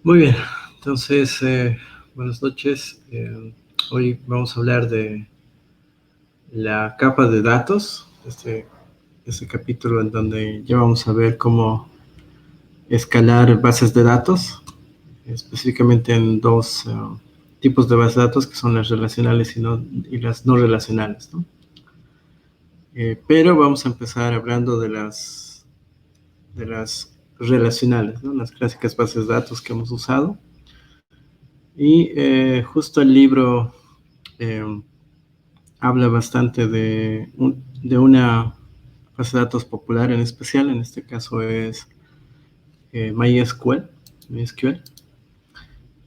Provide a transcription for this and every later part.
Muy bien, entonces, buenas noches. Hoy vamos a hablar de la capa de datos, este capítulo en donde ya vamos a ver cómo escalar bases de datos, específicamente en dos tipos de bases de datos, que son las relacionales y las no relacionales, ¿no? Pero vamos a empezar hablando de las relacionales, ¿no? Las clásicas bases de datos que hemos usado. Y justo el libro eh, habla bastante de una base de datos popular en especial, en este caso es MySQL,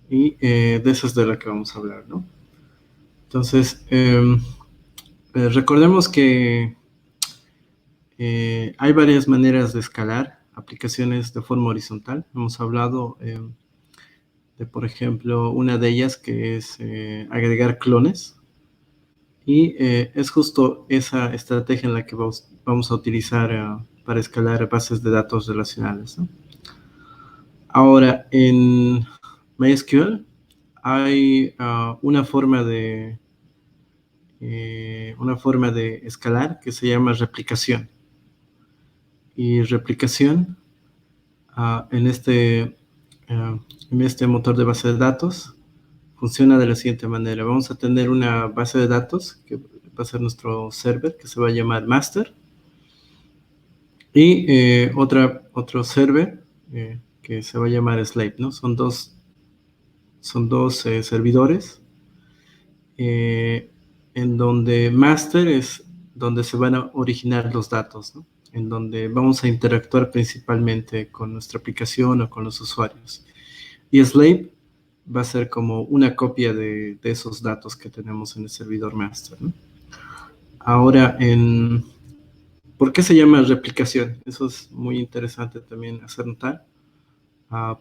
y de eso es de la que vamos a hablar, ¿no? Entonces, recordemos que hay varias maneras de escalar aplicaciones de forma horizontal. Hemos hablado de, por ejemplo, una de ellas que es agregar clones. Y es justo esa estrategia en la que vamos a utilizar para escalar bases de datos relacionales, ¿no? Ahora, en MySQL hay una forma de escalar que se llama replicación. Y replicación uh, en, este, en este motor de base de datos funciona de la siguiente manera. Vamos a tener una base de datos que va a ser nuestro server, que se va a llamar master, y otro server que se va a llamar slave, ¿no? Son dos servidores en donde master es donde se van a originar los datos, ¿no? En donde vamos a interactuar principalmente con nuestra aplicación o con los usuarios. Y slave va a ser como una copia de esos datos que tenemos en el servidor master, ¿no? Ahora, ¿por qué se llama replicación? Eso es muy interesante también hacer notar,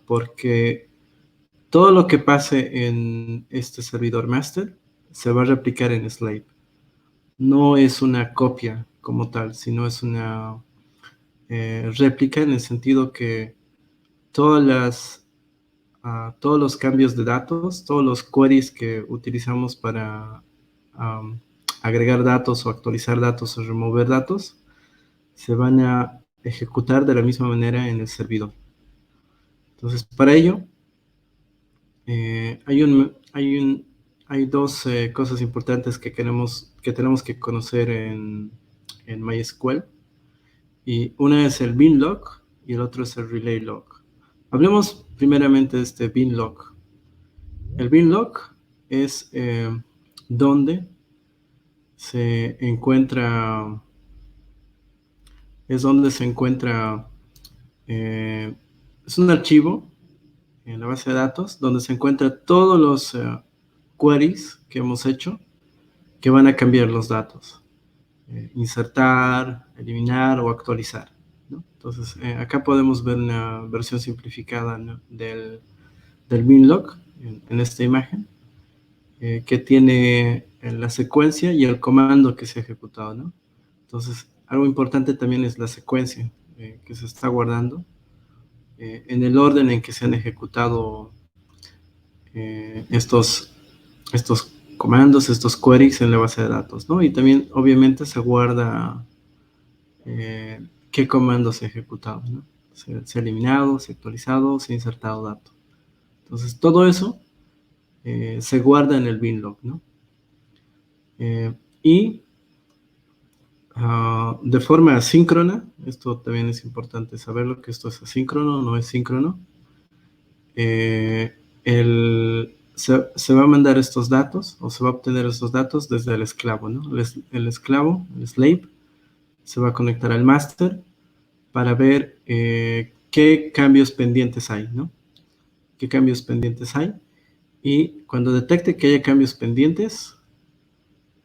porque todo lo que pase en este servidor master se va a replicar en slave. No es una copia como tal, sino es una réplica en el sentido que todos los cambios de datos, todos los queries que utilizamos para um, agregar datos o actualizar datos o remover datos, se van a ejecutar de la misma manera en el servidor. Entonces, para ello, hay dos cosas importantes que tenemos que conocer en MySQL. Y una es el bin log y el otro es el relay log. Hablemos primeramente de este bin log. El bin log es donde se encuentra, es donde se encuentra, eh, es un archivo en la base de datos donde se encuentran todos los queries que hemos hecho que van a cambiar los datos. Insertar, eliminar o actualizar, ¿no? Entonces, acá podemos ver una versión simplificada, ¿no? del binlog en esta imagen, que tiene la secuencia y el comando que se ha ejecutado, ¿no? Entonces, algo importante también es la secuencia que se está guardando en el orden en que se han ejecutado estos comandos, estos queries en la base de datos, ¿no? Y también, obviamente, se guarda qué comando se ha ejecutado, ¿no? Se ha eliminado, se ha actualizado, se ha insertado dato. Entonces, todo eso se guarda en el binlog, ¿no? Y de forma asíncrona, esto también es importante saberlo, que esto es asíncrono, no es síncrono. Se va a mandar estos datos o se va a obtener estos datos desde el esclavo, ¿no? El esclavo, el slave, se va a conectar al master para ver qué cambios pendientes hay, ¿no? Qué cambios pendientes hay. Y cuando detecte que haya cambios pendientes,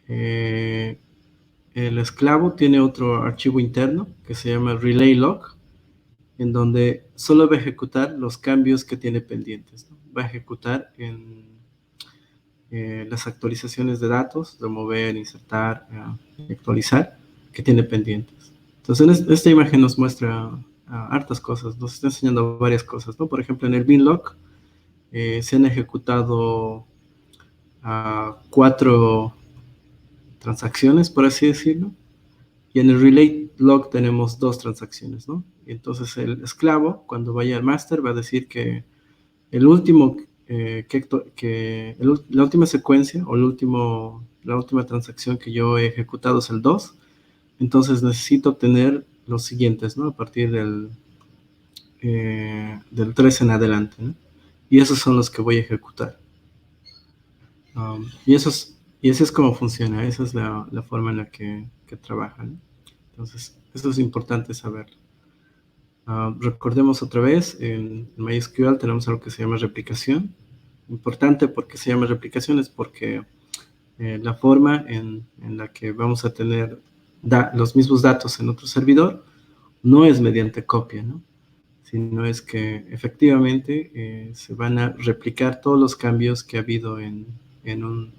el esclavo tiene otro archivo interno que se llama relay log, en donde solo va a ejecutar los cambios que tiene pendientes, ¿no? Va a ejecutar en las actualizaciones de datos, remover, insertar, actualizar, que tiene pendientes. Entonces, esta imagen nos muestra hartas cosas, nos está enseñando varias cosas, ¿no? Por ejemplo, en el binlog se han ejecutado 4 transacciones, por así decirlo, y en el relay log tenemos 2 transacciones, ¿no? Entonces el esclavo, cuando vaya al master, va a decir que el último, la última secuencia o la última transacción que yo he ejecutado es el 2, entonces necesito tener los siguientes, ¿no? A partir del 3 en adelante, ¿no? Y esos son los que voy a ejecutar. Y así es como funciona, esa es la forma en la que trabaja, ¿no? Entonces, eso es importante saberlo. Recordemos otra vez, en MySQL tenemos algo que se llama replicación. Importante porque se llama replicación es porque la forma en la que vamos a tener los mismos datos en otro servidor no es mediante copia, ¿no? Sino es que efectivamente se van a replicar todos los cambios que ha habido en un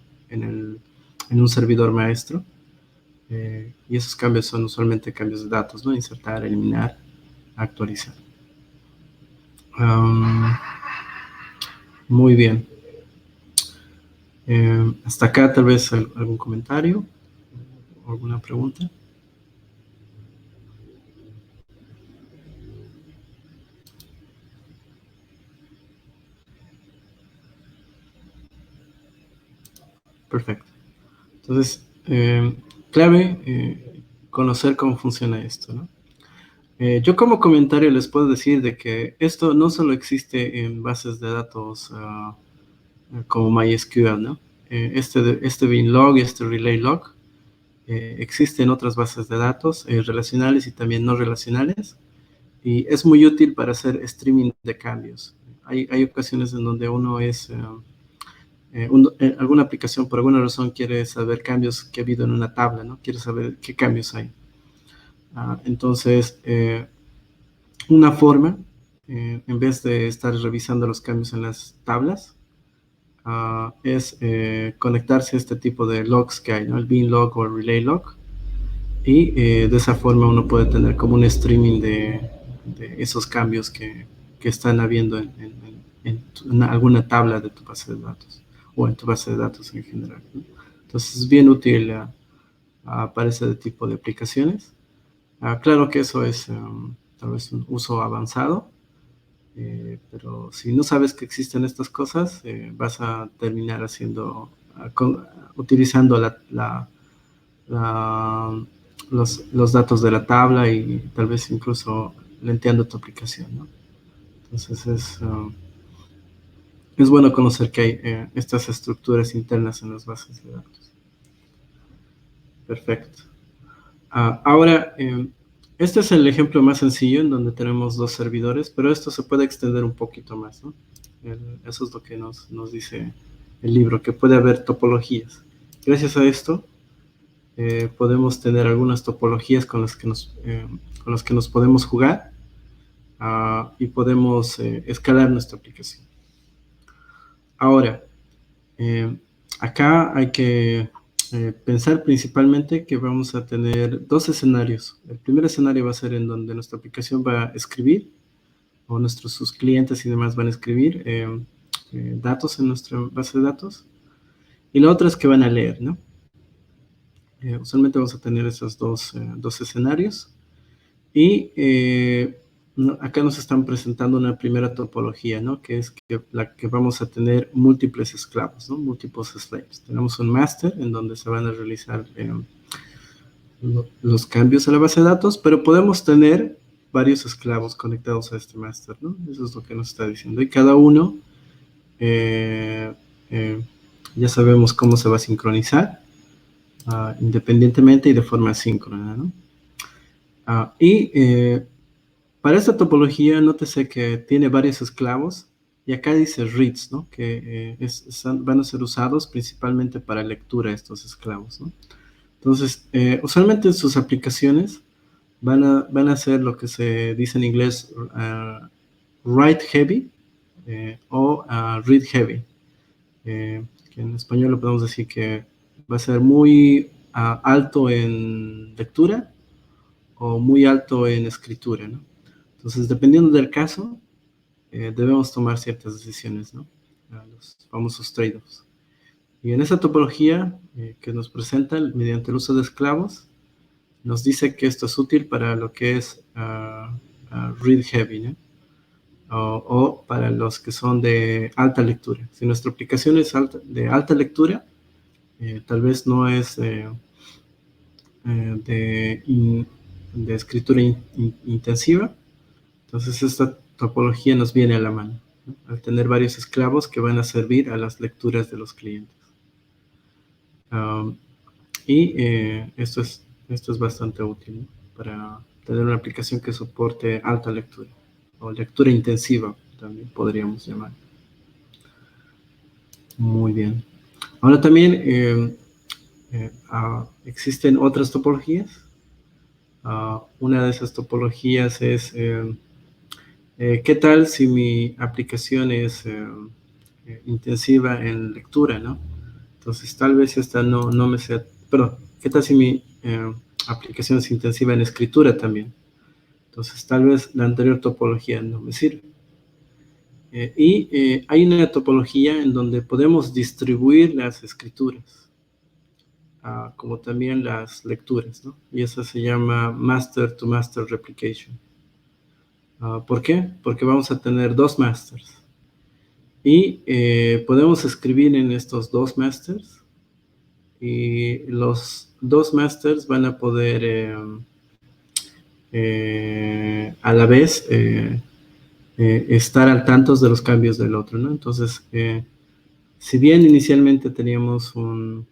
servidor maestro. Y esos cambios son usualmente cambios de datos, ¿no? Insertar, eliminar, actualizar. Muy bien. Hasta acá tal vez algún comentario, alguna pregunta. Perfecto. Entonces, clave, conocer cómo funciona esto, ¿no? Yo como comentario les puedo decir de que esto no solo existe en bases de datos como MySQL, ¿no? Este bin log y este relay log existe en otras bases de datos relacionales y también no relacionales, y es muy útil para hacer streaming de cambios. Hay ocasiones en donde uno alguna aplicación por alguna razón quiere saber cambios que ha habido en una tabla, ¿no? Quiere saber qué cambios hay. Entonces, una forma, en vez de estar revisando los cambios en las tablas, es conectarse a este tipo de logs que hay, ¿no? El bin log o el relay log, y de esa forma uno puede tener como un streaming de esos cambios que están habiendo en alguna tabla de tu base de datos o en tu base de datos en general, ¿no? Entonces es bien útil para ese tipo de aplicaciones. Claro que eso es tal vez un uso avanzado, pero si no sabes que existen estas cosas, vas a terminar utilizando los datos de la tabla y tal vez incluso lenteando tu aplicación, ¿no? Entonces es bueno conocer que hay estas estructuras internas en las bases de datos. Perfecto. Ahora, este es el ejemplo más sencillo en donde tenemos 2 servidores, pero esto se puede extender un poquito más, ¿no? Eso es lo que nos dice el libro, que puede haber topologías. Gracias a esto, podemos tener algunas topologías con las que nos podemos jugar y podemos escalar nuestra aplicación. Ahora, acá hay que pensar principalmente que vamos a tener 2 escenarios. El primer escenario va a ser en donde nuestra aplicación va a escribir, o sus clientes y demás van a escribir datos en nuestra base de datos. Y la otra es que van a leer, ¿no? Usualmente vamos a tener esos dos escenarios. Y acá nos están presentando una primera topología, ¿no? Que es la que vamos a tener múltiples esclavos, ¿no? Múltiples slaves. Tenemos un master en donde se van a realizar los cambios a la base de datos, pero podemos tener varios esclavos conectados a este master, ¿no? Eso es lo que nos está diciendo. Y cada uno, ya sabemos cómo se va a sincronizar, independientemente y de forma asíncrona, ¿no? Para esta topología, nótese que tiene varios esclavos, y acá dice reads, ¿no? Que van a ser usados principalmente para lectura estos esclavos, ¿no? Entonces, usualmente en sus aplicaciones van a hacer lo que se dice en inglés write heavy o read heavy, que en español lo podemos decir que va a ser muy alto en lectura o muy alto en escritura, ¿no? Entonces, dependiendo del caso, debemos tomar ciertas decisiones, ¿no? los famosos trade-offs. Y en esa topología que nos presenta mediante el uso de esclavos, nos dice que esto es útil para lo que es read heavy, ¿no? O para los que son de alta lectura. Si nuestra aplicación es de alta lectura, tal vez no es de escritura intensiva, entonces esta topología nos viene a la mano, ¿no? Al tener varios esclavos que van a servir a las lecturas de los clientes. Esto es bastante útil, ¿no? Para tener una aplicación que soporte alta lectura, o lectura intensiva, también podríamos llamar. Muy bien. Ahora también existen otras topologías. Una de esas topologías es, ¿qué tal si mi aplicación es intensiva en lectura, ¿no? Entonces, tal vez esta no me sea... Perdón, ¿qué tal si mi aplicación es intensiva en escritura también? Entonces, tal vez la anterior topología no me sirve. Hay una topología en donde podemos distribuir las escrituras, como también las lecturas, ¿no? Y esa se llama Master-to-Master Replication. ¿Por qué? Porque vamos a tener dos masters. Y podemos escribir en estos dos masters, y los dos masters van a poder a la vez estar al tanto de los cambios del otro, ¿no? Entonces, si bien inicialmente teníamos un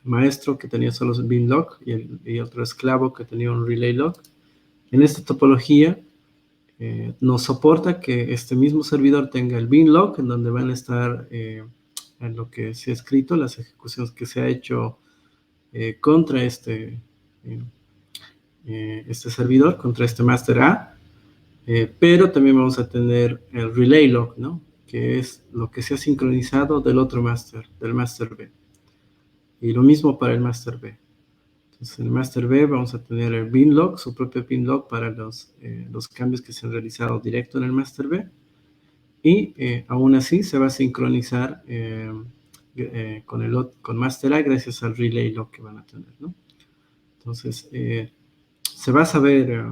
maestro que tenía solo un bin lock y otro esclavo que tenía un relay lock, en esta topología nos soporta que este mismo servidor tenga el bin lock, en donde van a estar en lo que se ha escrito, las ejecuciones que se ha hecho contra este servidor, contra este master A, pero también vamos a tener el relay log, ¿no? Que es lo que se ha sincronizado del otro master, del master B. Y lo mismo para el master B. Entonces, en el master B vamos a tener el bin log, su propio bin log para los cambios que se han realizado directo en el master B. Y aún así se va a sincronizar con master A gracias al relay log que van a tener, ¿no? Entonces, se va a saber...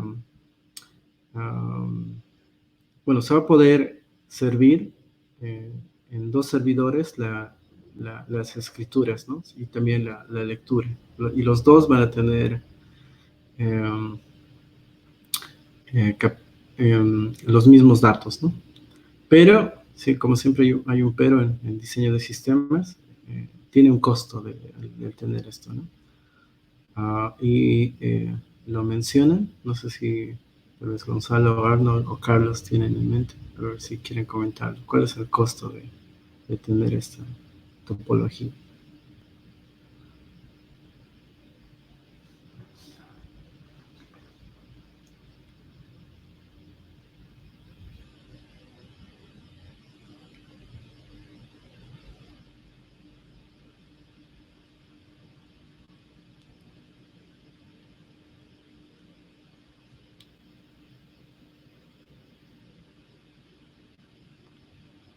bueno, se va a poder servir en dos servidores las escrituras, ¿no? Y también la lectura. Y los dos van a tener los mismos datos, ¿no? Pero, sí, como siempre hay un pero en diseño de sistemas, tiene un costo de tener esto, ¿no? Lo mencionan, no sé si tal vez Gonzalo, Arnold o Carlos tienen en mente, a ver si quieren comentar cuál es el costo de tener esta topología.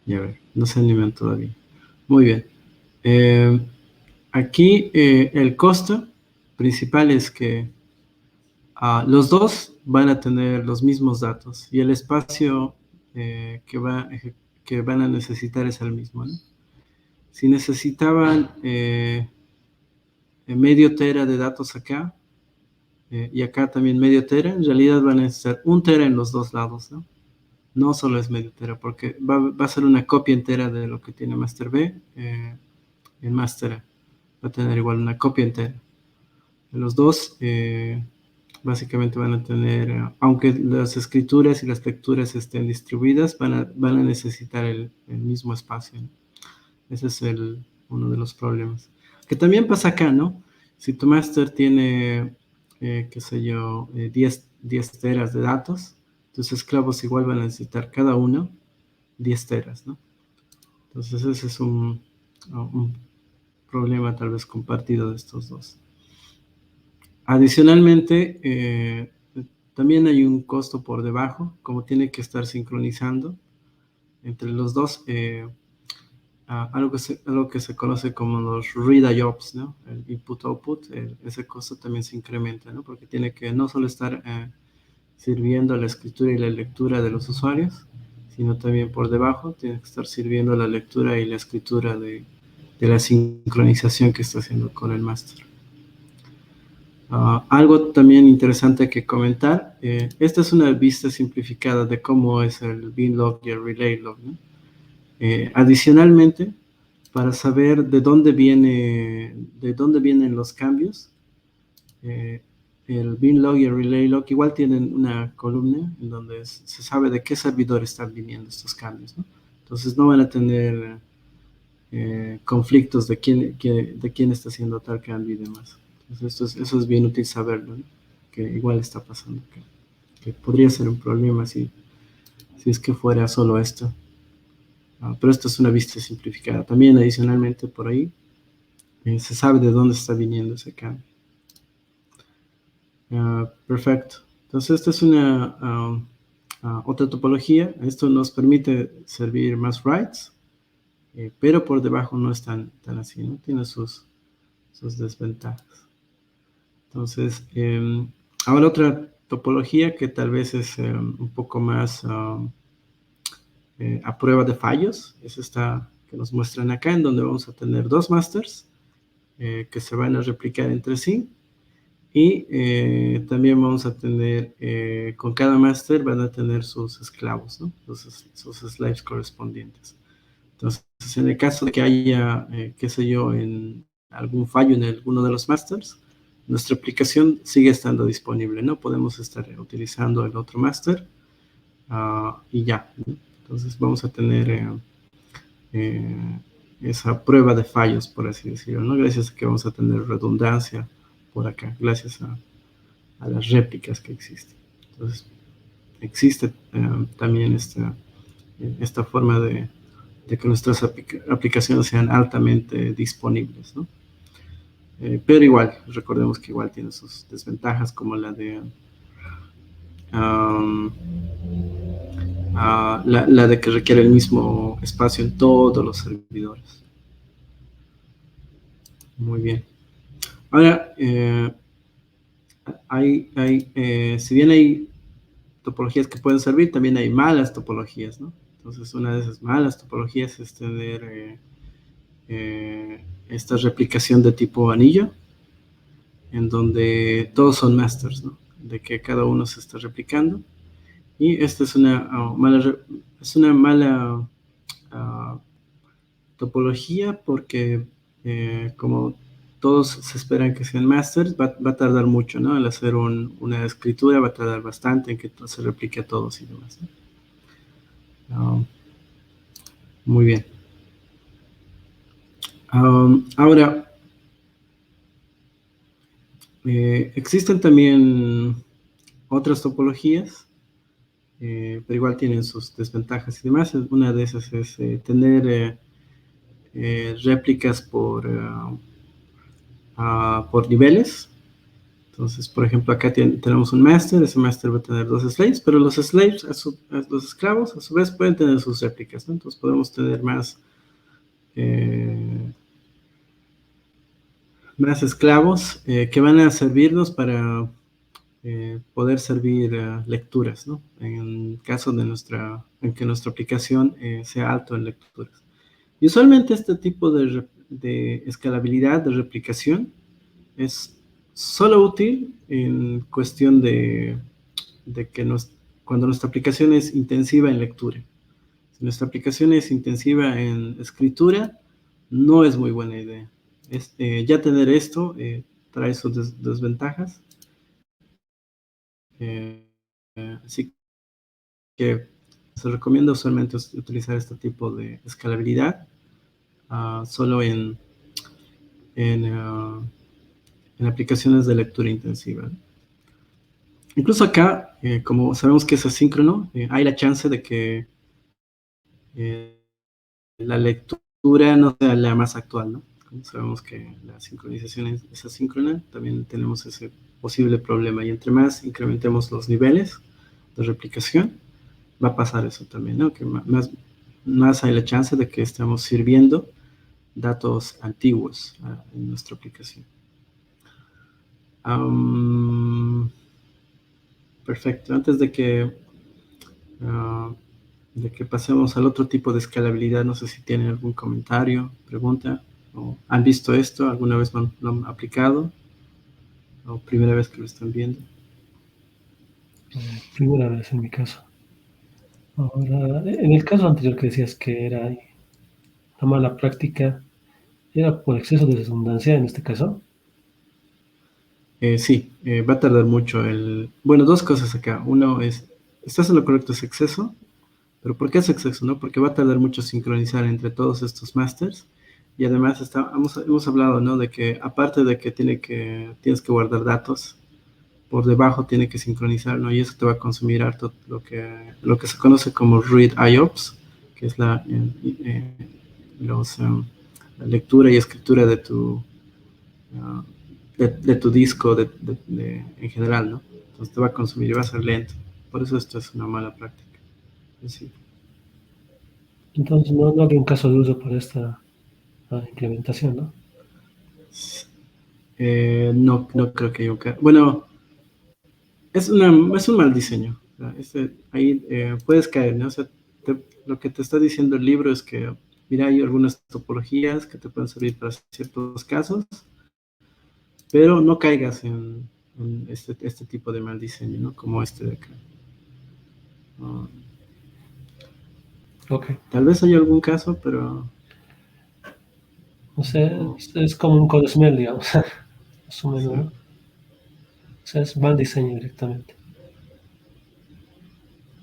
Y a ver, no se animan todavía. Muy bien. Aquí el costo principal es que los dos van a tener los mismos datos y el espacio que van a necesitar es el mismo, ¿no? Si necesitaban medio tera de datos acá y acá también medio tera, en realidad van a necesitar un tera en los dos lados, ¿no? No solo es medio tera, porque va a ser una copia entera de lo que tiene master B en master A. Va a tener igual una copia entera. Los dos básicamente van a tener, aunque las escrituras y las lecturas estén distribuidas, van a necesitar el mismo espacio, ¿no? Ese es uno de los problemas. Que también pasa acá, ¿no? Si tu master tiene, qué sé yo, 10 teras de datos, tus esclavos igual van a necesitar cada uno 10 teras, ¿no? Entonces ese es un problema tal vez compartido de estos dos. Adicionalmente, también hay un costo por debajo, como tiene que estar sincronizando entre los dos. algo que se conoce como los read IOPS, ¿no? El input-output, ese costo también se incrementa, ¿no? Porque tiene que no solo estar sirviendo la escritura y la lectura de los usuarios, sino también por debajo tiene que estar sirviendo la lectura y la escritura de la sincronización que está haciendo con el máster. Algo también interesante que comentar, esta es una vista simplificada de cómo es el binlog y el relay log, ¿no? Adicionalmente, para saber de dónde vienen los cambios, el binlog y el relay log igual tienen una columna en donde se sabe de qué servidor están viniendo estos cambios, ¿no? Entonces no van a tener conflictos de quién está haciendo tal cambio y demás. Entonces eso es bien útil saberlo, ¿no? Que igual está pasando, que podría ser un problema si es que fuera solo esto. Pero esto es una vista simplificada. También adicionalmente por ahí se sabe de dónde está viniendo ese cambio. Perfecto. Entonces esta es una otra topología. Esto nos permite servir más writes, pero por debajo no es tan así, ¿no? Tiene sus desventajas. Entonces, ahora otra topología que tal vez es un poco más a prueba de fallos, es esta que nos muestran acá, en donde vamos a tener dos masters que se van a replicar entre sí, y también vamos a tener, con cada master van a tener sus esclavos, ¿no? Sus slaves correspondientes. Entonces, en el caso de que haya, qué sé yo, en algún fallo en alguno de los masters, nuestra aplicación sigue estando disponible, ¿no? Podemos estar utilizando el otro master y ya, ¿no? Entonces vamos a tener esa prueba de fallos, por así decirlo, ¿no? Gracias a que vamos a tener redundancia por acá, gracias a las réplicas que existen. Entonces, existe también esta forma de que nuestras aplicaciones sean altamente disponibles, ¿no? Pero igual, recordemos que igual tiene sus desventajas, como la de la de que requiere el mismo espacio en todos los servidores. Muy bien. Ahora, si bien hay topologías que pueden servir, también hay malas topologías, ¿no? Entonces, una de esas malas topologías es tener esta replicación de tipo anillo, en donde todos son masters, ¿no? De que cada uno se está replicando. Y esta es una mala topología porque como todos se esperan que sean masters, va a tardar mucho, ¿no? Al hacer una escritura va a tardar bastante en que se replique a todos y demás, ¿no? Muy bien. Ahora, existen también otras topologías, pero igual tienen sus desventajas y demás. Una de esas es tener réplicas por niveles. Entonces, por ejemplo, acá tenemos un master, ese master va a tener dos slaves, pero los slaves, los esclavos, a su vez pueden tener sus réplicas, ¿no? Entonces podemos tener más esclavos que van a servirnos para poder servir lecturas, ¿no? En caso en que nuestra aplicación sea alto en lecturas. Y usualmente este tipo de escalabilidad, de replicación, es solo útil en cuestión de que cuando nuestra aplicación es intensiva en lectura. Si nuestra aplicación es intensiva en escritura, no es muy buena idea. Ya tener esto trae sus desventajas. Así que se recomienda usualmente utilizar este tipo de escalabilidad solo en aplicaciones de lectura intensiva. Incluso acá, como sabemos que es asíncrono, hay la chance de que la lectura no sea la más actual, ¿no? Como sabemos que la sincronización es asíncrona, también tenemos ese posible problema. Y entre más incrementemos los niveles de replicación, va a pasar eso también, ¿no? Que más más hay la chance de que estemos sirviendo datos antiguos en nuestra aplicación. Perfecto. Antes de que pasemos al otro tipo de escalabilidad, no sé si tienen algún comentario, pregunta, o han visto esto, alguna vez lo han aplicado, o primera vez que lo están viendo. Primera vez en mi caso. Ahora, en el caso anterior que decías que era una mala práctica, ¿era por exceso de redundancia en este caso? Sí, va a tardar mucho Bueno, dos cosas acá. Uno es, estás en lo correcto, es exceso, pero ¿por qué es exceso, no? Porque va a tardar mucho sincronizar entre todos estos masters, y además hemos hablado, ¿no? De que aparte de que tienes que guardar datos, por debajo tiene que sincronizar, ¿no? Y eso te va a consumir harto lo que se conoce como read IOPS, que es la lectura y escritura de uh, de tu disco en general, ¿no? Entonces te va a consumir y va a ser lento. Por eso esto es una mala práctica. Sí. Entonces no había un caso de uso para esta implementación, ¿no? No creo que haya un caso. Bueno, es un mal diseño. Ahí puedes caer, ¿no? O sea, lo que te está diciendo el libro es que, mira, hay algunas topologías que te pueden servir para ciertos casos, pero no caigas en este tipo de mal diseño, ¿no? Como este de acá. Uh, Ok. Tal vez haya algún caso, pero... O sea, no, es como un code smell, digamos, más o menos, sí, ¿no? O sea, es mal diseño directamente.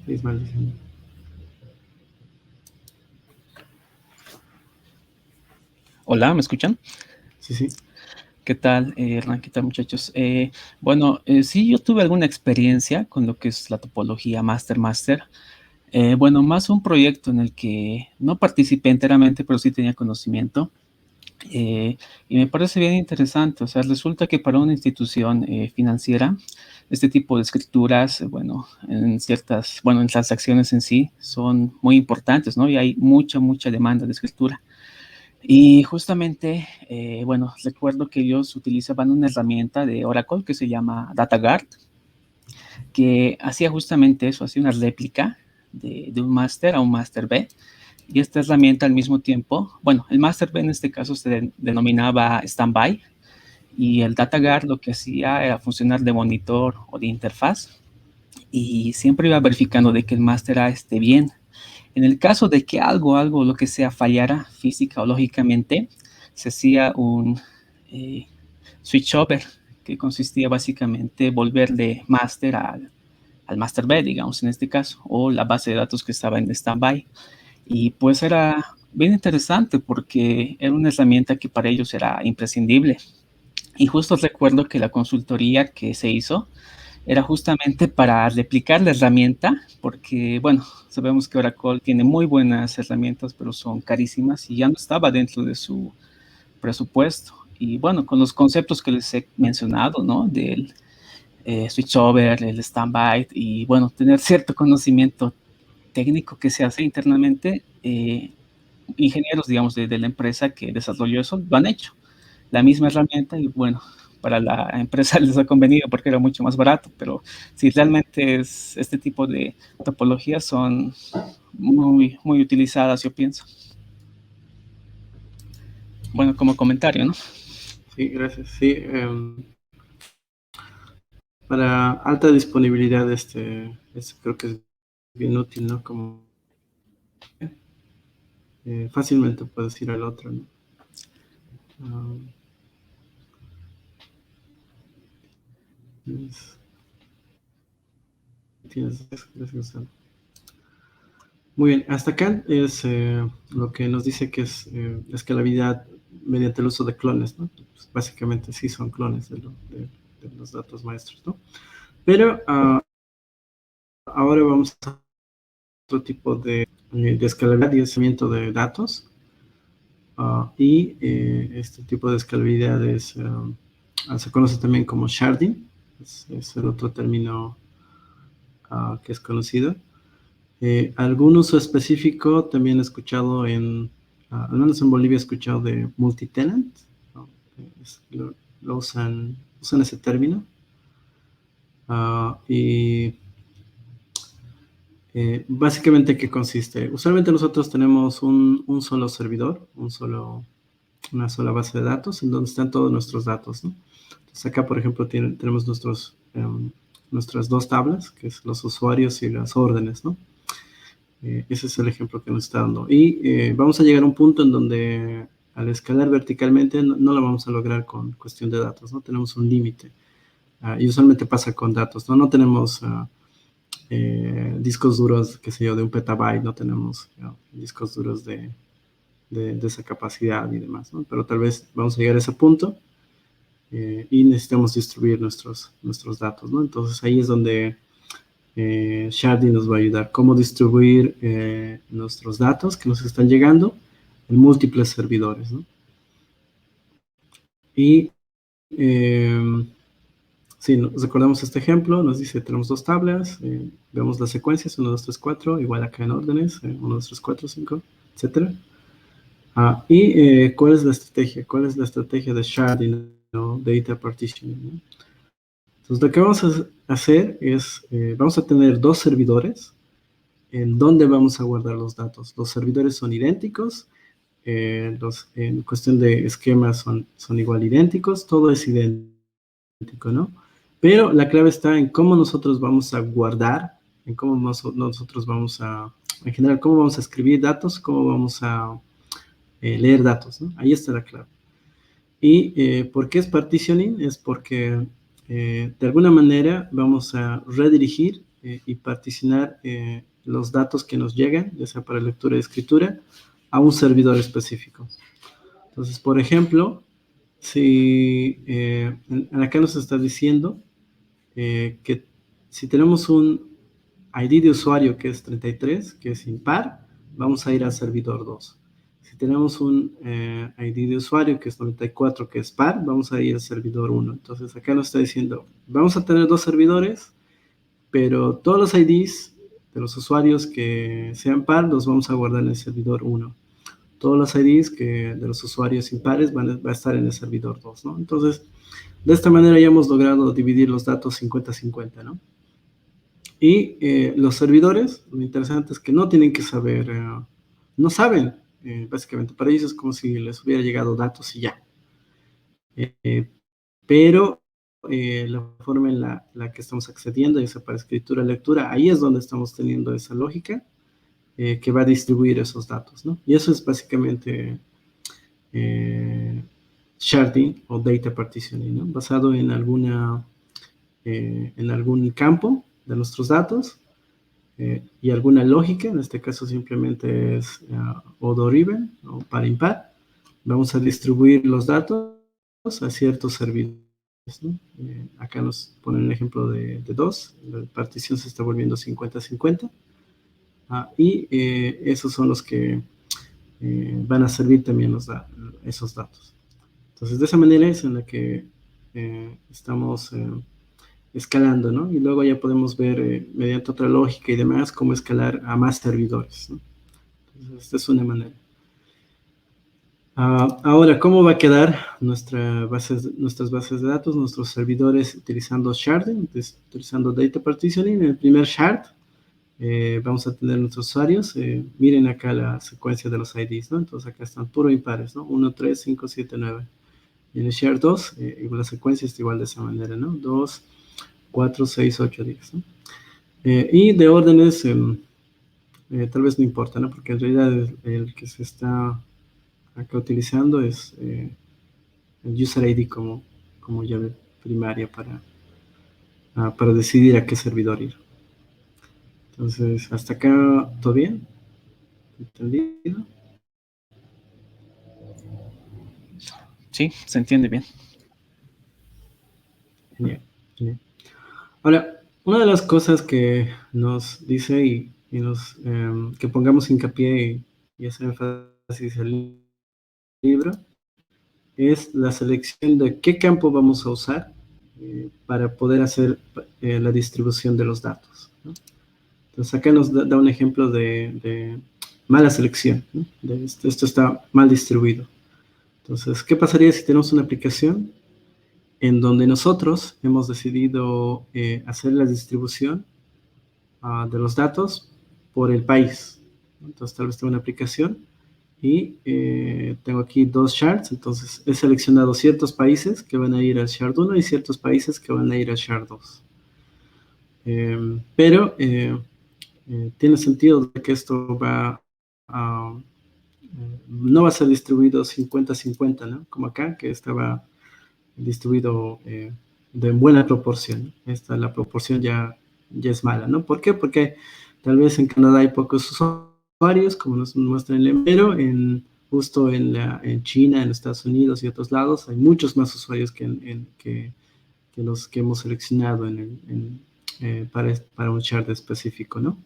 sí, es mal diseño. Hola, ¿me escuchan? Sí, sí. ¿Qué tal, Hernán? ¿Qué tal, muchachos? Bueno, sí, yo tuve alguna experiencia con lo que es la topología Master. Bueno, más un proyecto en el que no participé enteramente, pero sí tenía conocimiento. Y me parece bien interesante. O sea, resulta que para una institución financiera, este tipo de escrituras, bueno, en transacciones en sí, son muy importantes, ¿no? Y hay mucha demanda de escritura. Y justamente, bueno, recuerdo que ellos utilizaban una herramienta de Oracle que se llama DataGuard, que hacía justamente eso, hacía una réplica de un máster a un máster B. Y esta herramienta al mismo tiempo, bueno, el máster B en este caso se denominaba Standby, y el DataGuard lo que hacía era funcionar de monitor o de interfaz, y siempre iba verificando de que el máster A esté bien. En el caso de que algo, lo que sea, fallara física o lógicamente, se hacía un switchover, que consistía básicamente en volverle master al master B, digamos, en este caso, o la base de datos que estaba en standby. Y pues era bien interesante porque era una herramienta que para ellos era imprescindible. Y justo recuerdo que la consultoría que se hizo era justamente para replicar la herramienta, porque, bueno, sabemos que Oracle tiene muy buenas herramientas, pero son carísimas y ya no estaba dentro de su presupuesto. Y bueno, con los conceptos que les he mencionado, ¿no? Del switchover, el standby y, bueno, tener cierto conocimiento técnico que se hace internamente, ingenieros, digamos, de la empresa que desarrolló eso, lo han hecho. La misma herramienta y, bueno, para la empresa les ha convenido porque era mucho más barato, pero si realmente es este tipo de topologías son muy utilizadas, yo pienso. Bueno, como comentario, ¿no? Sí, gracias. Sí, para alta disponibilidad, creo que es bien útil, ¿no? Como fácilmente puedes ir al otro, ¿no? Um, es- gracias. Muy bien, hasta acá es lo que nos dice que es escalabilidad mediante el uso de clones, ¿no? Pues básicamente sí son clones de los datos maestros, ¿no? Pero ahora vamos a otro tipo de escalabilidad y desplazamiento de datos. Y este tipo de escalabilidad se conoce también como sharding, es el otro término que es conocido. Algún uso específico también he escuchado al menos en Bolivia he escuchado de multitenant, ¿no? Lo usan ese término. Y básicamente, ¿qué consiste? Usualmente nosotros tenemos un solo servidor, una sola base de datos en donde están todos nuestros datos, ¿no? Entonces acá, por ejemplo, tenemos nuestras dos tablas, que es los usuarios y las órdenes, ¿no? Ese es el ejemplo que nos está dando. Y vamos a llegar a un punto en donde al escalar verticalmente no lo vamos a lograr con cuestión de datos, ¿no? Tenemos un límite. Y usualmente pasa con datos, ¿no? No tenemos discos duros, qué sé yo, de 1 petabyte, no tenemos, ¿no?, discos duros de esa capacidad y demás, ¿no? Pero tal vez vamos a llegar a ese punto y necesitamos distribuir nuestros datos, ¿no? Entonces ahí es donde Sharding nos va a ayudar. Cómo distribuir nuestros datos que nos están llegando en múltiples servidores, ¿no? Y si recordamos este ejemplo, nos dice, tenemos dos tablas, vemos las secuencias, 1, 2, 3, 4, igual acá en órdenes, 1, 2, 3, 4, 5, etcétera. ¿Cuál es la estrategia? ¿Cuál es la estrategia de sharding, ¿no? Data partitioning, ¿no? Entonces, lo que vamos a hacer es, vamos a tener dos servidores en donde vamos a guardar los datos. Los servidores son idénticos, en cuestión de esquemas son igual idénticos, todo es idéntico, ¿no? Pero la clave está en cómo nosotros vamos a guardar, en cómo nosotros vamos en general, cómo vamos a escribir datos, cómo vamos a leer datos, ¿no? Ahí está la clave. ¿Y por qué es partitioning? Es porque de alguna manera vamos a redirigir y particionar los datos que nos llegan, ya sea para lectura y escritura, a un servidor específico. Entonces, por ejemplo, si acá nos está diciendo que si tenemos un ID de usuario que es 33, que es impar, vamos a ir al servidor 2. Si tenemos un ID de usuario que es 94, que es par, vamos a ir al servidor 1. Entonces acá nos está diciendo, vamos a tener dos servidores, pero todos los IDs de los usuarios que sean par los vamos a guardar en el servidor 1. Todos los IDs de los usuarios impares van a estar en el servidor 2, ¿no? Entonces, de esta manera ya hemos logrado dividir los datos 50-50, ¿no? Y los servidores, lo interesante es que no tienen que saber, no saben, básicamente, para ellos es como si les hubiera llegado datos y ya. Pero la forma en la que estamos accediendo, ya sea para escritura, lectura, ahí es donde estamos teniendo esa lógica que va a distribuir esos datos, ¿no? Y eso es básicamente sharding o data partitioning, ¿no? Basado en algún campo de nuestros datos y alguna lógica, en este caso simplemente es odo-driven o par impar. Vamos a distribuir los datos a ciertos servidores, ¿no? Acá nos ponen el ejemplo de 2, la partición se está volviendo 50-50, y esos son los que van a servir también esos datos. Entonces, de esa manera es en la que estamos escalando, ¿no? Y luego ya podemos ver, mediante otra lógica y demás, cómo escalar a más servidores, ¿no? Entonces, esta es una manera. Ahora, ¿cómo va a quedar nuestras bases de datos, nuestros servidores utilizando sharding, utilizando data partitioning? En el primer shard vamos a tener nuestros usuarios. Miren acá la secuencia de los IDs, ¿no? Entonces acá están puro impares, ¿no? 1, 3, 5, 7, 9. Y en el shard 2, igual la secuencia está igual de esa manera, ¿no? 2, 4, 6, 8, 10, ¿no? Y de órdenes, tal vez no importa, ¿no? Porque en realidad el que se está acá utilizando es el user ID como llave primaria para decidir a qué servidor ir. Entonces, hasta acá, ¿todo bien? ¿Entendido? Sí, se entiende bien. Genial, genial. Ahora, una de las cosas que nos dice que pongamos hincapié y hacer énfasis el libro es la selección de qué campo vamos a usar para poder hacer la distribución de los datos, ¿no? Entonces acá nos da un ejemplo de mala selección, ¿no? Esto está mal distribuido. Entonces, ¿qué pasaría si tenemos una aplicación en donde nosotros hemos decidido hacer la distribución de los datos por el país? Entonces, tal vez tengo una aplicación y tengo aquí dos shards, entonces he seleccionado ciertos países que van a ir al shard 1 y ciertos países que van a ir al shard 2. Pero tiene sentido de que esto no va a ser distribuido 50-50, ¿no? Como acá, que estaba distribuido de buena proporción. La proporción ya es mala, ¿no? ¿Por qué? Porque tal vez en Canadá hay pocos usuarios, como nos muestra el pero justo en China, en Estados Unidos y otros lados, hay muchos más usuarios que los que hemos seleccionado para un chart específico, ¿no?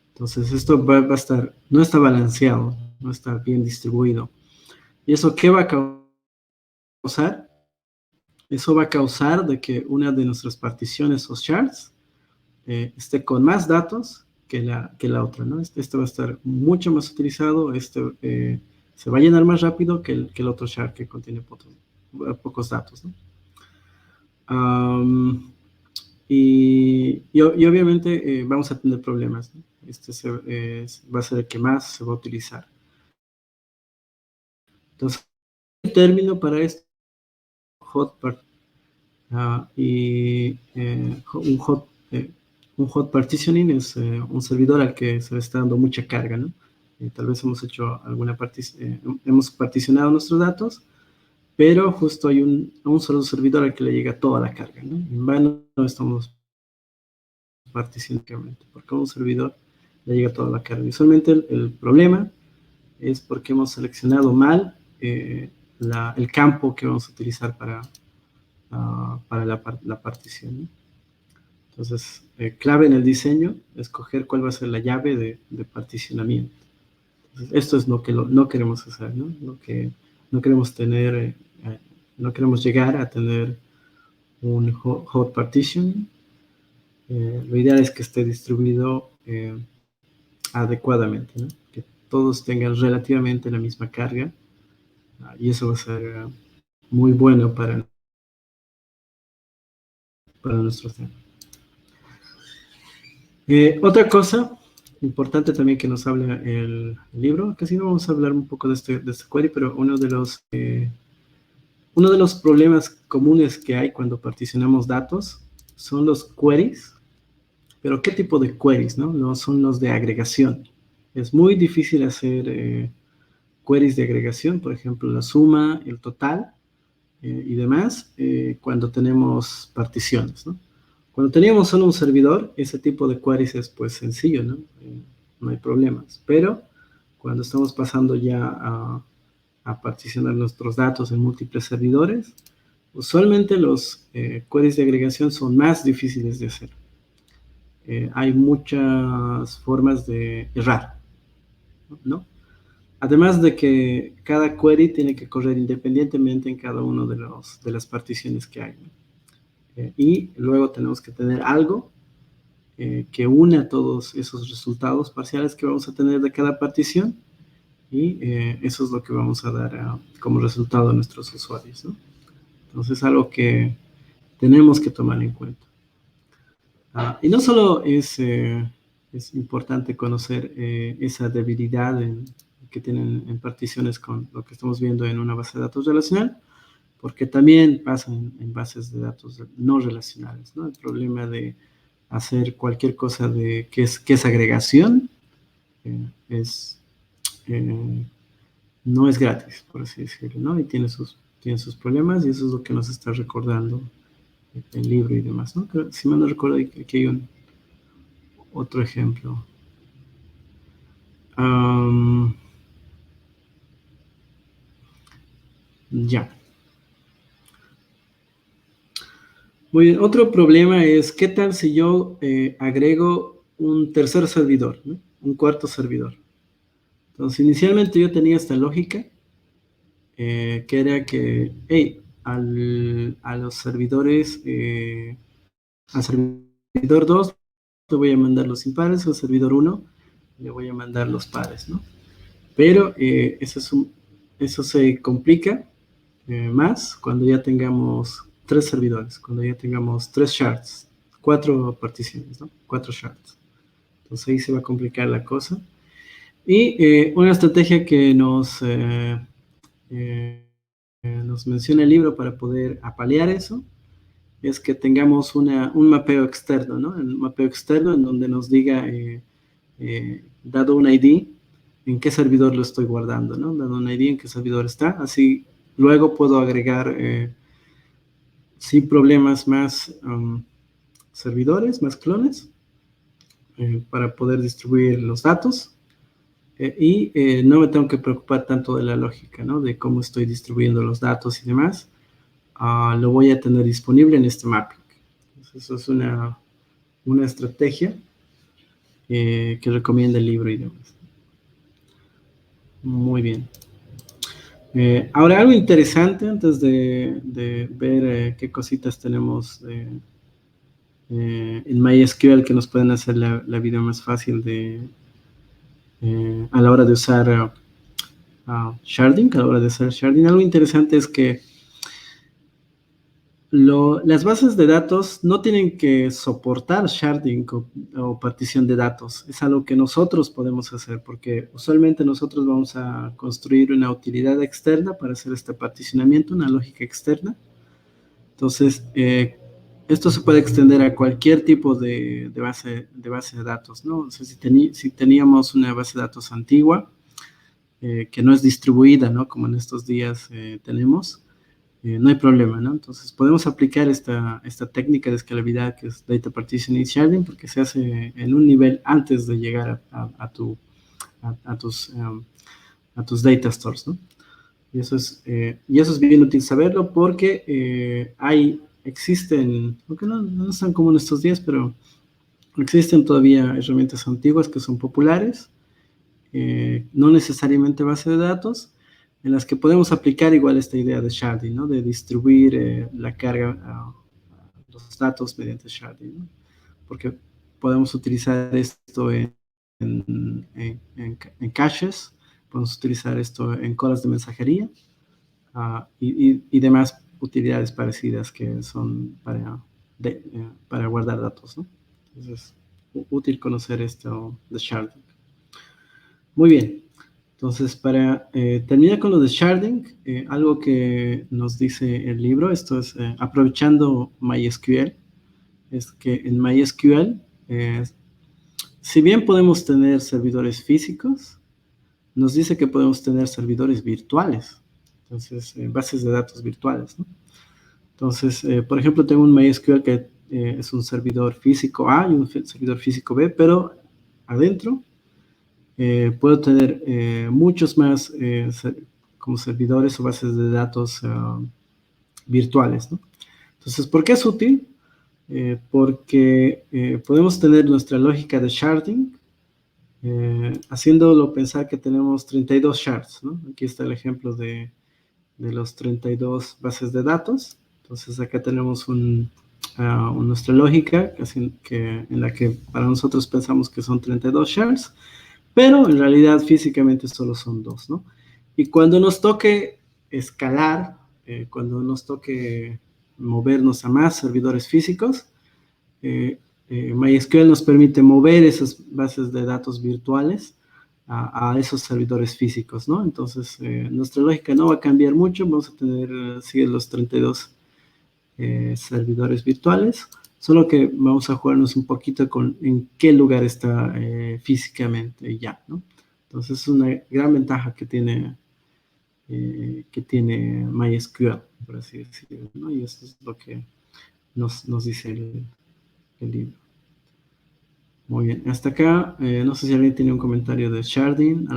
Entonces esto va a estar, no está balanceado, no está bien distribuido. ¿Y eso qué va a causar? Eso va a causar de que una de nuestras particiones o charts esté con más datos que la otra, ¿no? Este va a estar mucho más utilizado, se va a llenar más rápido que el otro chart que contiene pocos datos, ¿no? Y obviamente vamos a tener problemas, ¿no? Va a ser el que más se va a utilizar. Entonces, el término para esto, hot un hot partitioning es un servidor al que se le está dando mucha carga, ¿no? Tal vez hemos hecho hemos particionado nuestros datos, pero justo hay un solo servidor al que le llega toda la carga, ¿no? En vano no estamos particionando, porque a un servidor le llega toda la carga. Usualmente el problema es porque hemos seleccionado mal el campo que vamos a utilizar para la partición, ¿no? Entonces, clave en el diseño, escoger cuál va a ser la llave de particionamiento. Entonces, esto es lo que no queremos hacer, ¿no? Lo que no queremos tener, no queremos llegar a tener un hot partition. Lo ideal es que esté distribuido adecuadamente, ¿no? Que todos tengan relativamente la misma carga, y eso va a ser muy bueno para nuestro tema. Otra cosa importante también que nos habla el libro, casi no vamos a hablar un poco de este query, pero uno de los problemas comunes que hay cuando particionamos datos son los queries. Pero ¿qué tipo de queries, no? No son los de agregación. Es muy difícil hacer queries de agregación, por ejemplo, la suma, el total y demás, cuando tenemos particiones, ¿no? Cuando teníamos solo un servidor, ese tipo de queries es pues sencillo, ¿no? No hay problemas. Pero cuando estamos pasando ya a particionar nuestros datos en múltiples servidores, usualmente los queries de agregación son más difíciles de hacer. Hay muchas formas de errar, ¿no? Además de que cada query tiene que correr independientemente en cada uno de las particiones que hay, ¿no? Y luego tenemos que tener algo que una todos esos resultados parciales que vamos a tener de cada partición, y eso es lo que vamos a dar como resultado a nuestros usuarios, ¿no? Entonces, algo que tenemos que tomar en cuenta. Y no solo es importante conocer esa debilidad que tienen en particiones con lo que estamos viendo en una base de datos relacional, porque también pasa en bases de datos no relacionales, ¿no? El problema de hacer cualquier cosa que es agregación no es gratis, por así decirlo, ¿no? Y tiene sus problemas, y eso es lo que nos está recordando el libro y demás, ¿no? Pero, si me no recuerdo, aquí hay otro ejemplo. Ya. Muy bien, otro problema es, ¿qué tal si yo agrego un tercer servidor, ¿no? Un cuarto servidor? Entonces, inicialmente yo tenía esta lógica, que era que, hey, a los servidores, al servidor 2 le voy a mandar los impares, al servidor 1 le voy a mandar los pares, ¿no? Pero eso se complica más cuando ya tengamos 3 servidores, cuando ya tengamos 3 shards, 4 particiones, ¿no? 4 shards. Entonces ahí se va a complicar la cosa. Y una estrategia que nos menciona el libro para poder apalear eso es que tengamos un mapeo externo, ¿no? Un mapeo externo en donde nos diga, dado un ID, en qué servidor lo estoy guardando, ¿no? Dado un ID en qué servidor está. Así luego puedo agregar sin problemas más servidores, más clones, para poder distribuir los datos. Y no me tengo que preocupar tanto de la lógica, ¿no? De cómo estoy distribuyendo los datos y demás. Lo voy a tener disponible en este mapping. Entonces, eso es una estrategia que recomienda el libro y demás. Muy bien. Ahora, algo interesante antes de ver qué cositas tenemos en MySQL que nos pueden hacer la vida más fácil a la hora de usar sharding, a la hora de hacer sharding. Algo interesante es que las bases de datos no tienen que soportar sharding o partición de datos. Es algo que nosotros podemos hacer, porque usualmente nosotros vamos a construir una utilidad externa para hacer este particionamiento, una lógica externa. Entonces, esto se puede extender a cualquier tipo de base de datos, ¿no? O sea, si teníamos una base de datos antigua, que no es distribuida, ¿no? Como en estos días tenemos, no hay problema, ¿no? Entonces, podemos aplicar esta técnica de escalabilidad que es Data Partitioning y Sharding, porque se hace en un nivel antes de llegar a tus data stores, ¿no? Y eso es bien útil saberlo porque existen, aunque no están como en estos días, pero existen todavía herramientas antiguas que son populares, no necesariamente base de datos, en las que podemos aplicar igual esta idea de sharding, ¿no? De distribuir la carga a los datos mediante sharding, ¿no? Porque podemos utilizar esto en caches, podemos utilizar esto en colas de mensajería, y demás utilidades parecidas que son para guardar datos, ¿no? Entonces, útil conocer esto de sharding. Muy bien. Entonces, para terminar con lo de sharding, algo que nos dice el libro, esto es aprovechando MySQL, es que en MySQL, si bien podemos tener servidores físicos, nos dice que podemos tener servidores virtuales, entonces bases de datos virtuales, ¿no? Entonces, por ejemplo, tengo un MySQL que es un servidor físico A y un servidor físico B, pero adentro puedo tener muchos más como servidores o bases de datos virtuales, ¿no? Entonces, ¿por qué es útil? Porque podemos tener nuestra lógica de sharding, haciéndolo pensar que tenemos 32 shards, ¿no? Aquí está el ejemplo de los 32 bases de datos. Entonces, acá tenemos nuestra lógica en la que para nosotros pensamos que son 32 shards, pero en realidad físicamente solo son 2, ¿no? Y cuando nos toque escalar, cuando nos toque movernos a más servidores físicos, MySQL nos permite mover esas bases de datos virtuales a esos servidores físicos, ¿no? Entonces, nuestra lógica no va a cambiar mucho, vamos a tener, sigue los 32 servidores virtuales, solo que vamos a jugarnos un poquito con en qué lugar está físicamente ya, ¿no? Entonces, es una gran ventaja que tiene MySQL, por así decirlo, ¿no? Y eso es lo que nos dice el libro. Muy bien, hasta acá, no sé si alguien tiene un comentario de sharding,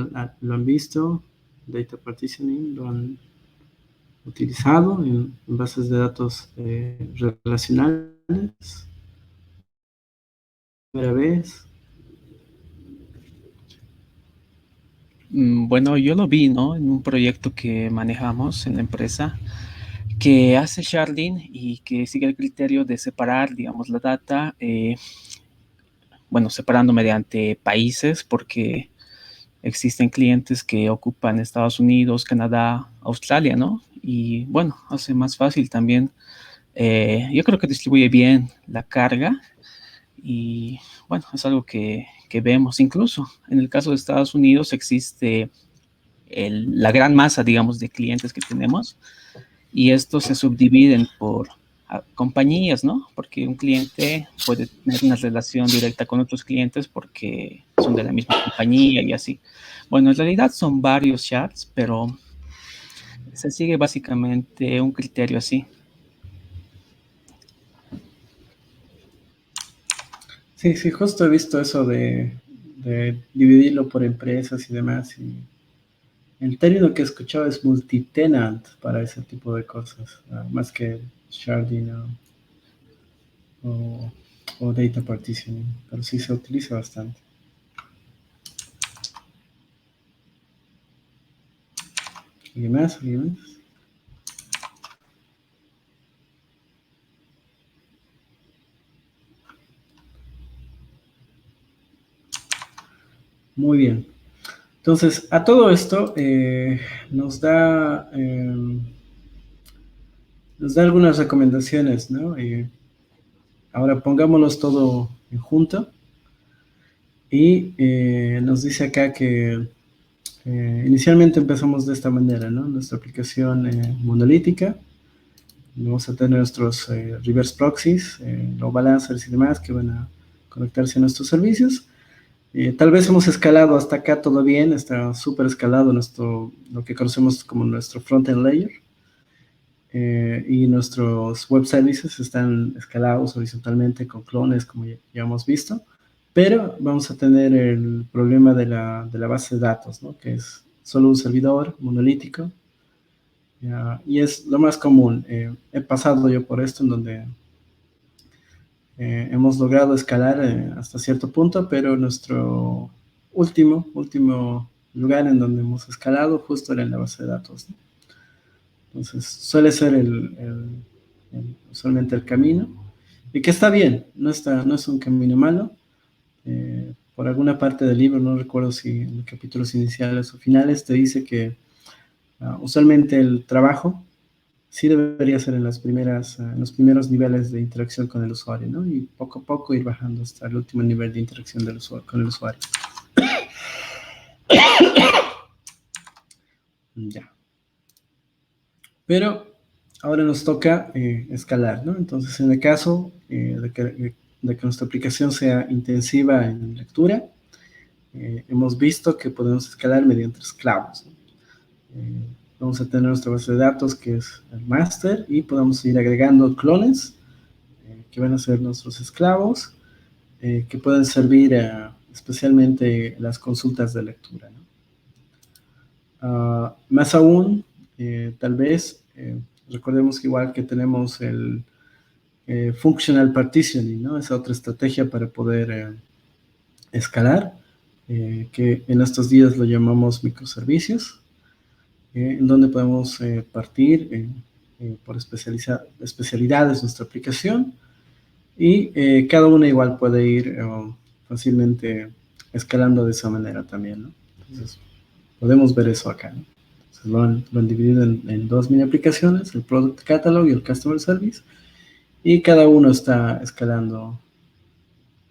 ¿lo han visto? Data partitioning, ¿lo han utilizado en bases de datos relacionales? ¿Primera vez? Bueno, yo lo vi, ¿no? En un proyecto que manejamos en la empresa que hace sharding y que sigue el criterio de separar, digamos, la data bueno, separando mediante países, porque existen clientes que ocupan Estados Unidos, Canadá, Australia, ¿no? Y bueno, hace más fácil también. Yo creo que distribuye bien la carga y bueno, es algo que vemos. Incluso en el caso de Estados Unidos existe la gran masa, digamos, de clientes que tenemos y estos se subdividen por compañías, ¿no? Porque un cliente puede tener una relación directa con otros clientes porque son de la misma compañía y así. Bueno, en realidad son varios chats, pero se sigue básicamente un criterio así. Sí, sí, justo he visto eso de dividirlo por empresas y demás. Y el término que he escuchado es multitenant para ese tipo de cosas, más que sharding o, o data partitioning, pero sí se utiliza bastante. ¿Alguien más? ¿Alguien más? Muy bien. Entonces, a todo esto nos da algunas recomendaciones, ¿no? Ahora pongámonos todo en junto y nos dice acá que inicialmente empezamos de esta manera, ¿no? Nuestra aplicación monolítica. Vamos a tener nuestros reverse proxies, load balancers y demás que van a conectarse a nuestros servicios. Tal vez hemos escalado hasta acá todo bien, está súper escalado lo que conocemos como nuestro frontend layer. Y nuestros web services están escalados horizontalmente con clones, como ya hemos visto. Pero vamos a tener el problema de la base de datos, ¿no? Que es solo un servidor monolítico. Y es lo más común. He pasado yo por esto en donde hemos logrado escalar hasta cierto punto, pero nuestro último lugar en donde hemos escalado justo era en la base de datos, ¿no? Entonces suele ser usualmente el camino, y que está bien, no es un camino malo. Por alguna parte del libro, no recuerdo si en los capítulos iniciales o finales, te dice que usualmente el trabajo sí debería ser en en los primeros niveles de interacción con el usuario, ¿no? Y poco a poco ir bajando hasta el último nivel de interacción con el usuario. Ya. Pero ahora nos toca escalar, ¿no? Entonces, en el caso de que nuestra aplicación sea intensiva en lectura, hemos visto que podemos escalar mediante esclavos, ¿no? Vamos a tener nuestra base de datos que es el master y podemos ir agregando clones que van a ser nuestros esclavos, que pueden servir especialmente las consultas de lectura, ¿no? Más aún, tal vez, recordemos que igual que tenemos el functional partitioning, ¿no? Esa otra estrategia para poder escalar, que en estos días lo llamamos microservicios, en donde podemos partir por especialidades nuestra aplicación y cada una igual puede ir fácilmente escalando de esa manera también, ¿no? Entonces, podemos ver eso acá, ¿no? Entonces, lo han dividido en dos mini aplicaciones, el Product Catalog y el Customer Service, y cada uno está escalando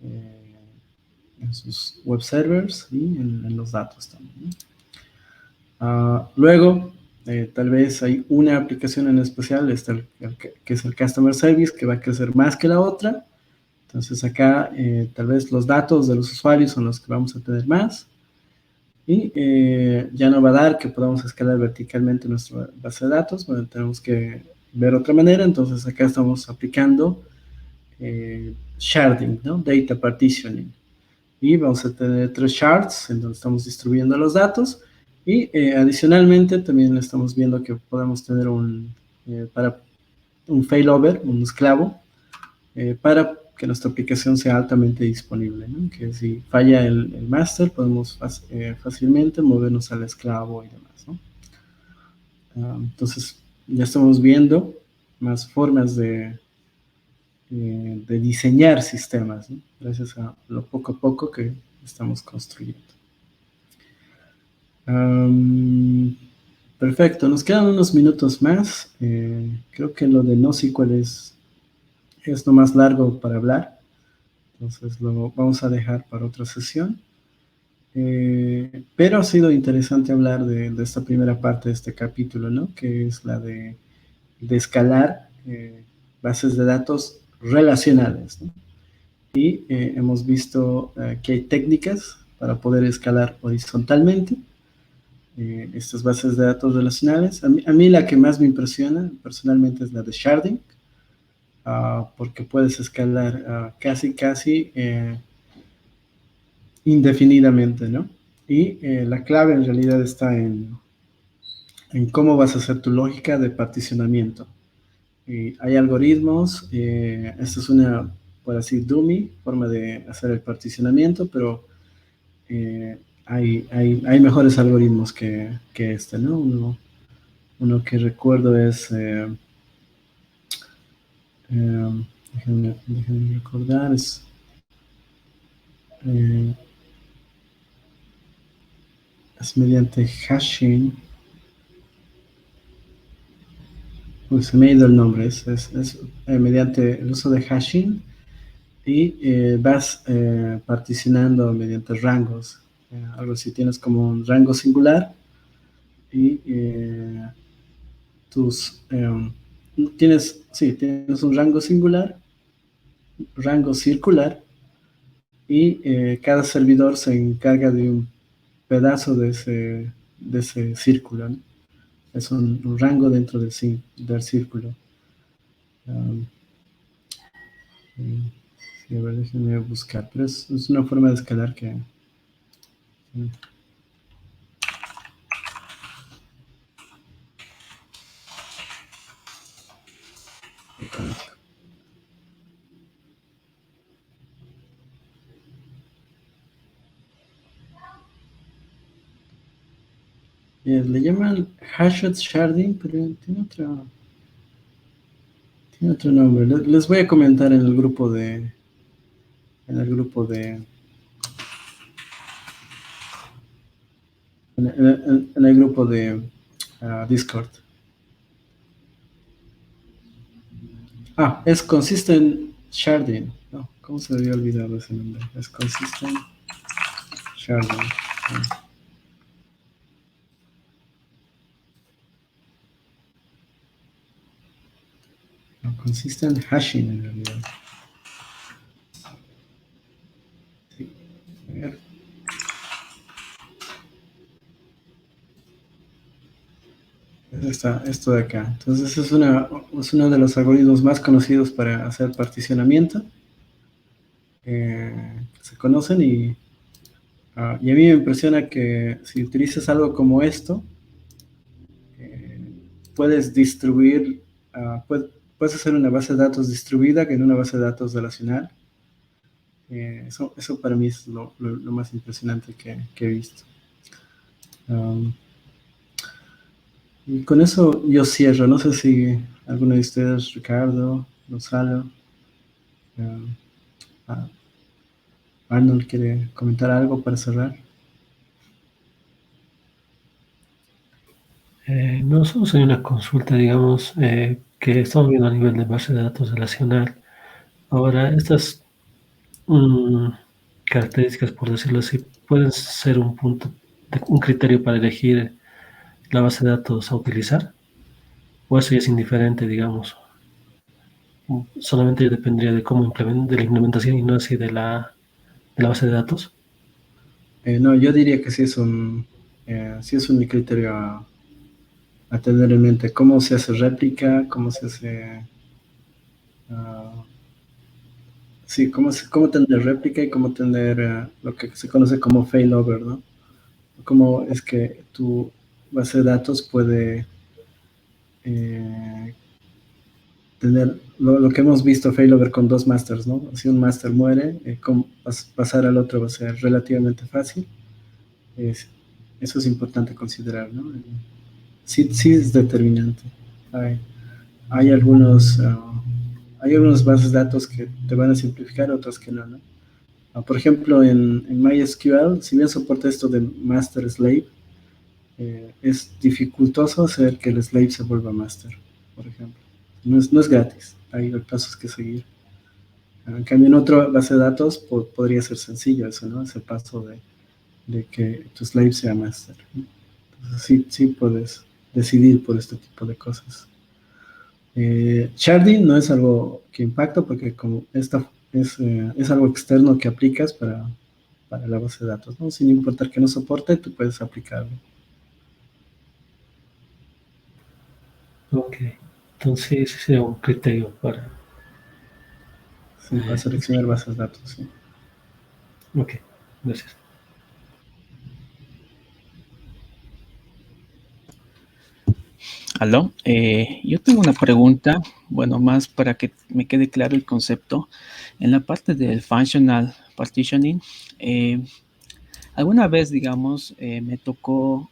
en sus web servers y en los datos también, ¿no? Luego, tal vez hay una aplicación en especial, que es el Customer Service, que va a crecer más que la otra. Entonces acá tal vez los datos de los usuarios son los que vamos a tener más. Y ya no va a dar que podamos escalar verticalmente nuestra base de datos. Bueno, tenemos que ver otra manera. Entonces acá estamos aplicando sharding, ¿no? Data partitioning. Y vamos a tener 3 shards en donde estamos distribuyendo los datos. Y adicionalmente también estamos viendo que podemos tener para un failover, un esclavo, para que nuestra aplicación sea altamente disponible, ¿no? Que si falla el master, podemos fácilmente movernos al esclavo y demás, ¿no? Entonces, ya estamos viendo más formas de de diseñar sistemas, ¿no? Gracias a lo poco a poco que estamos construyendo. Perfecto, nos quedan unos minutos más. Creo que lo de NoSQL es lo más largo para hablar, entonces lo vamos a dejar para otra sesión. Pero ha sido interesante hablar de esta primera parte de este capítulo, ¿no? Que es la de escalar bases de datos relacionales, ¿no? Y hemos visto que hay técnicas para poder escalar horizontalmente estas bases de datos relacionales. A mí la que más me impresiona personalmente es la de sharding, porque puedes escalar casi indefinidamente, ¿no? Y la clave en realidad está en cómo vas a hacer tu lógica de particionamiento. Hay algoritmos, esta es una, por así, dummy, forma de hacer el particionamiento, pero hay mejores algoritmos que este, ¿no? Uno que recuerdo es, déjenme recordar, es mediante hashing. Uy, se me ha ido el nombre, es mediante el uso de hashing y vas particionando mediante rangos. Algo así, tienes como un rango singular y tienes un rango singular, rango circular, y cada servidor se encarga de un pedazo de ese círculo, ¿no? Es un rango dentro del círculo. Sí, a ver, déjenme buscar, pero es una forma de escalar que... le llaman hashed sharding, pero tiene otro nombre. Les voy a comentar en el grupo de en el grupo de en el grupo de Discord. Es consistent sharding. No, ¿cómo se me había olvidado ese nombre? Es consistent sharding. No, consistent hashing en realidad. Sí. A ver. Esto de acá. Entonces es uno de los algoritmos más conocidos para hacer particionamiento. Que se conocen y a mí me impresiona que si utilizas algo como esto, puedes distribuir, puedes hacer una base de datos distribuida que en una base de datos relacional. Eso para mí es lo más impresionante que he visto. Y con eso yo cierro. No sé si alguno de ustedes, Ricardo, Gonzalo, Arnold, quiere comentar algo para cerrar. No, solo hay una consulta, digamos, que estamos viendo a nivel de base de datos relacional. Ahora, estas características, por decirlo así, pueden ser un criterio para elegir la base de datos a utilizar, o eso ya es indiferente, digamos. Solamente dependería de de la implementación y no así de la base de datos. No, yo diría que sí es un criterio a tener en mente. Cómo se hace réplica, cómo se hace... sí, cómo tener réplica y cómo tener lo que se conoce como failover, ¿no? Cómo es que tu base de datos puede tener lo que hemos visto failover con dos masters, ¿no? Si un master muere, pasar al otro va a ser relativamente fácil. Eso es importante considerar, ¿no? Sí es determinante. Hay algunos hay algunas bases de datos que te van a simplificar, otras que no, ¿no? Por ejemplo, en MySQL, si bien soporta esto de master slave, es dificultoso hacer que el slave se vuelva master, por ejemplo. No es gratis, hay pasos que seguir. En cambio, en otra base de datos podría ser sencillo eso, ¿no? Ese paso de que tu slave sea master, ¿no? Entonces, sí puedes decidir por este tipo de cosas. Sharding no es algo que impacta porque como esta es algo externo que aplicas para la base de datos, ¿no? Sin importar que no soporte, tú puedes aplicarlo. Ok, entonces ese sería un criterio para... Sí, para seleccionar bases de datos, sí. Ok, gracias. ¿Aló? Yo tengo una pregunta, bueno, más para que me quede claro el concepto. En la parte del functional partitioning, alguna vez, digamos, me tocó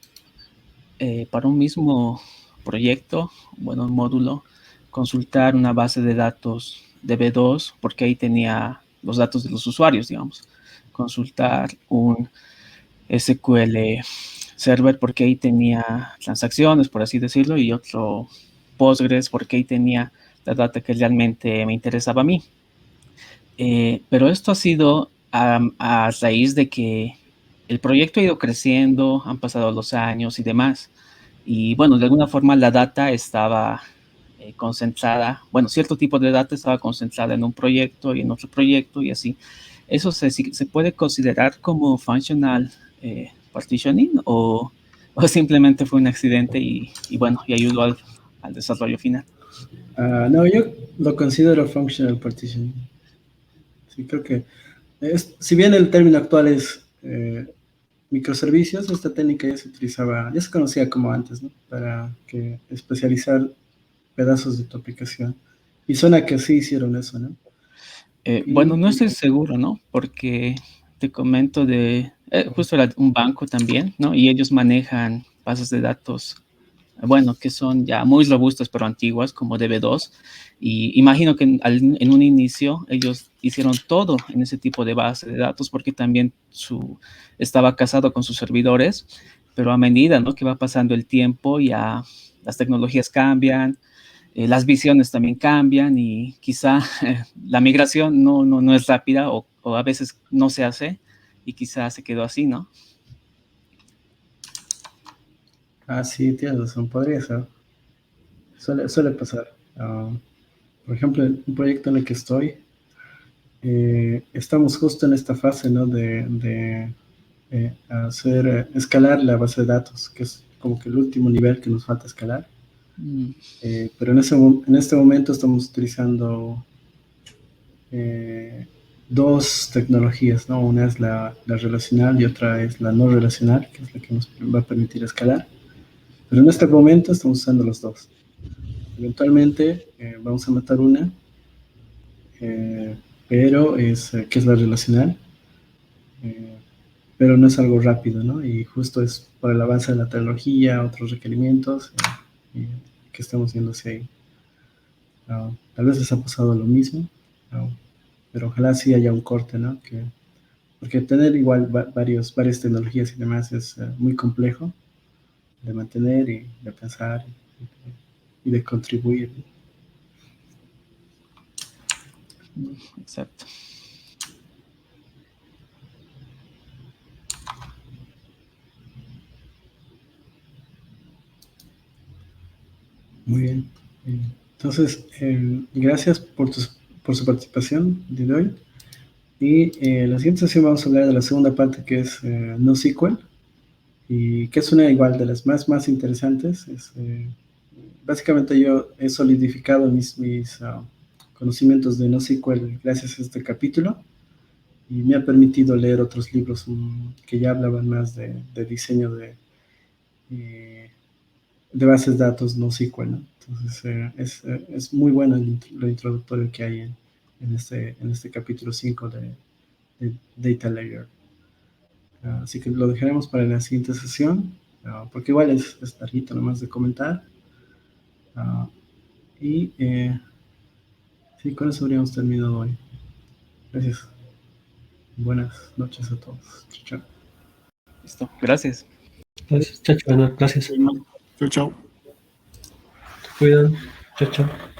para un mismo proyecto, bueno, un módulo, consultar una base de datos de B2, porque ahí tenía los datos de los usuarios, digamos. Consultar un SQL Server porque ahí tenía transacciones, por así decirlo, y otro Postgres porque ahí tenía la data que realmente me interesaba a mí. Pero esto ha sido a raíz de que el proyecto ha ido creciendo, han pasado los años y demás. Y bueno, de alguna forma la data estaba concentrada, bueno, cierto tipo de data estaba concentrada en un proyecto y en otro proyecto y así. ¿Eso se puede considerar como functional partitioning o simplemente fue un accidente y bueno, y ayudó al desarrollo final? No, yo lo considero functional partitioning. Sí, creo que si bien el término actual es microservicios, esta técnica ya se utilizaba, ya se conocía como antes, ¿no? Para especializar pedazos de tu aplicación. Y suena que sí hicieron eso, ¿no? Bueno, no Y estoy seguro, ¿no? Porque te comento justo era un banco también, ¿no? Y ellos manejan bases de datos, bueno, que son ya muy robustas pero antiguas, como DB2. Y imagino que en un inicio ellos hicieron todo en ese tipo de base de datos porque también estaba casado con sus servidores, pero a medida, ¿no? que va pasando el tiempo, ya las tecnologías cambian, las visiones también cambian y quizá la migración no es rápida o a veces no se hace y quizá se quedó así, ¿no? sí, tienes razón, podría ser. Suele pasar. Por ejemplo, en un proyecto en el que estoy, estamos justo en esta fase, ¿no? De escalar la base de datos, que es como que el último nivel que nos falta escalar. Mm. Pero en este momento estamos utilizando dos tecnologías, ¿no? Una es la relacional y otra es la no relacional, que es la que nos va a permitir escalar. Pero en este momento estamos usando los dos. Eventualmente vamos a matar una, pero que es la relacional, eh, pero no es algo rápido, ¿no? Y justo es por el avance de la tecnología, otros requerimientos que estamos viendo hacia ahí. Tal vez les ha pasado lo mismo, pero ojalá sí haya un corte, ¿no? Porque tener igual varias tecnologías y demás es muy complejo de mantener y de pensar y de contribuir. Exacto. Muy bien. Entonces, gracias por su participación de hoy. Y en la siguiente sesión vamos a hablar de la segunda parte que es NoSQL y que es una igual de las más interesantes. Básicamente yo he solidificado mis conocimientos de NoSQL gracias a este capítulo y me ha permitido leer otros libros que ya hablaban más de diseño de bases de datos NoSQL, ¿no? Entonces es muy bueno lo introductorio que hay en este capítulo 5 de Data Layer. Así que lo dejaremos para la siguiente sesión, porque igual es larguito nomás de comentar. Uh, y Sí, con eso habríamos terminado hoy. Gracias. Buenas noches a todos. Chao, chao. Listo, gracias. Gracias, chao, chao, Ana, gracias. Chao, chao. Te cuidan. Chao, chao.